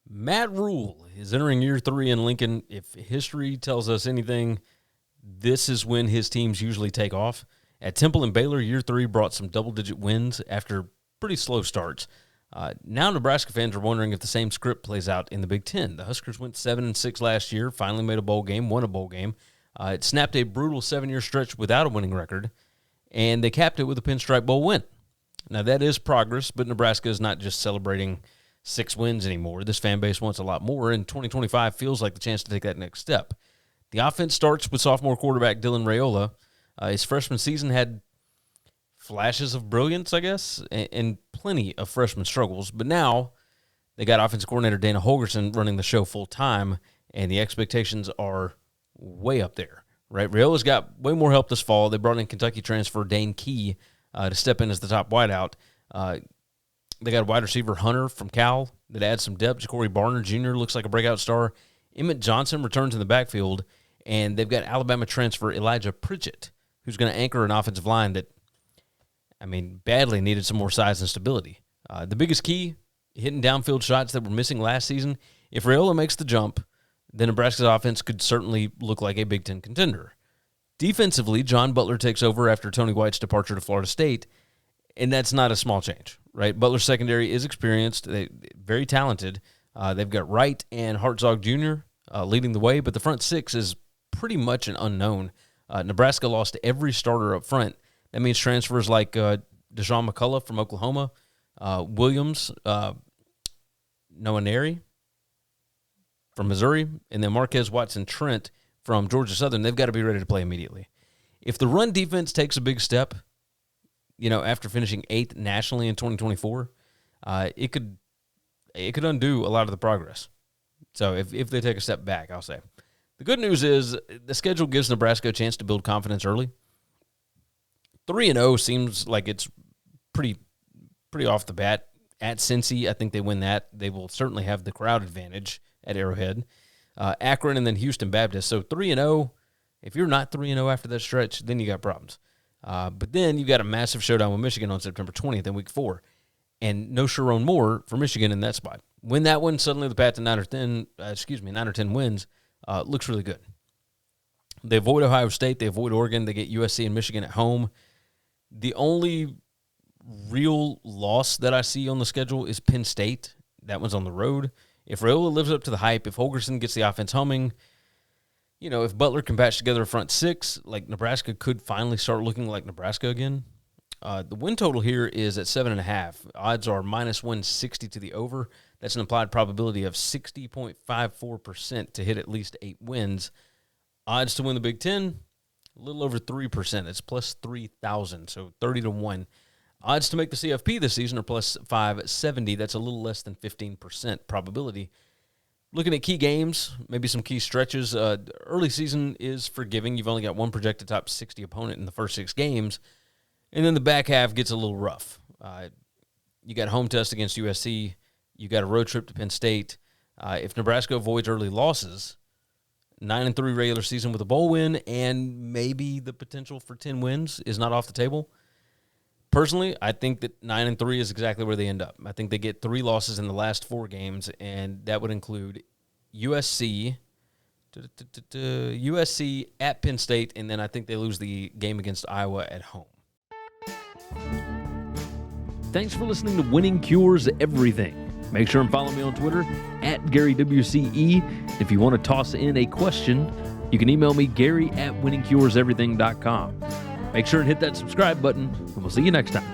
Matt Rhule is entering year 3 in Lincoln. If history tells us anything, this is when his teams usually take off. At Temple and Baylor, year 3 brought some double-digit wins after pretty slow starts. Now Nebraska fans are wondering if the same script plays out in the Big Ten. The Huskers went 7-6 last year, finally made a bowl game, won a bowl game. It snapped a brutal 7-year stretch without a winning record, and they capped it with a Pinstripe Bowl win. Now, that is progress, but Nebraska is not just celebrating 6 wins anymore. This fan base wants a lot more, and 2025 feels like the chance to take that next step. The offense starts with sophomore quarterback Dylan Raiola. His freshman season had flashes of brilliance, I guess, and plenty of freshman struggles. But now they got offensive coordinator Dana Holgorsen running the show full-time, and the expectations are way up there, right? Raiola's got way more help this fall. They brought in Kentucky transfer Dane to step in as the top wideout. They got a wide receiver, Hunter, from Cal, that adds some depth. Ja'Cory Barner Jr. looks like a breakout star. Emmett Johnson returns in the backfield, and they've got Alabama transfer Elijah Pritchett, who's going to anchor an offensive line that, badly needed some more size and stability. The biggest key, hitting downfield shots that were missing last season. If Raiola makes the jump, then Nebraska's offense could certainly look like a Big Ten contender. Defensively, John Butler takes over after Tony White's departure to Florida State, and that's not a small change, right? Butler's secondary is experienced, very talented. They've got Wright and Hartzog Jr. Leading the way, but the front 6 is pretty much an unknown. Nebraska lost every starter up front. That means transfers like Dasan McCullough from Oklahoma, Williams, Noaneri from Missouri, and then Marquez Watson-Trent from Georgia Southern. They've got to be ready to play immediately. If the run defense takes a big step, after finishing 8th nationally in 2024, it could undo a lot of the progress. So if they take a step back, I'll say. The good news is the schedule gives Nebraska a chance to build confidence early. 3-0 seems like it's pretty off the bat. At Cincy, I think they win that. They will certainly have the crowd advantage at Arrowhead. Akron and then Houston Baptist. So 3-0, if you're not 3-0 after that stretch, then you got problems. But then you got a massive showdown with Michigan on September 20th in week 4. And no Sharon Moore for Michigan in that spot. Win that one, suddenly the path to 9 or 10 wins looks really good. They avoid Ohio State. They avoid Oregon. They get USC and Michigan at home. The only real loss that I see on the schedule is Penn State. That one's on the road. If Raiola lives up to the hype, if Holgorsen gets the offense humming, if Butler can patch together a front 6, like Nebraska could finally start looking like Nebraska again. The win total here is at 7.5. Odds are -160 to the over. That's an implied probability of 60.54% to hit at least 8 wins. Odds to win the Big Ten, a little over 3%. It's plus 3,000, so 30-1. Odds to make the CFP this season are plus 570. That's a little less than 15% probability. Looking at key games, maybe some key stretches. Early season is forgiving. You've only got one projected top 60 opponent in the first 6 games. And then the back half gets a little rough. You got a home test against USC. You got a road trip to Penn State. If Nebraska avoids early losses, 9-3 regular season with a bowl win and maybe the potential for 10 wins is not off the table. Personally, I think that 9-3 is exactly where they end up. I think they get 3 losses in the last 4 games, and that would include USC at Penn State, and then I think they lose the game against Iowa at home. Thanks for listening to Winning Cures Everything. Make sure and follow me on Twitter @GaryWCE. If you want to toss in a question, you can email me Gary@winningcureseverything.com. Make sure and hit that subscribe button, and we'll see you next time.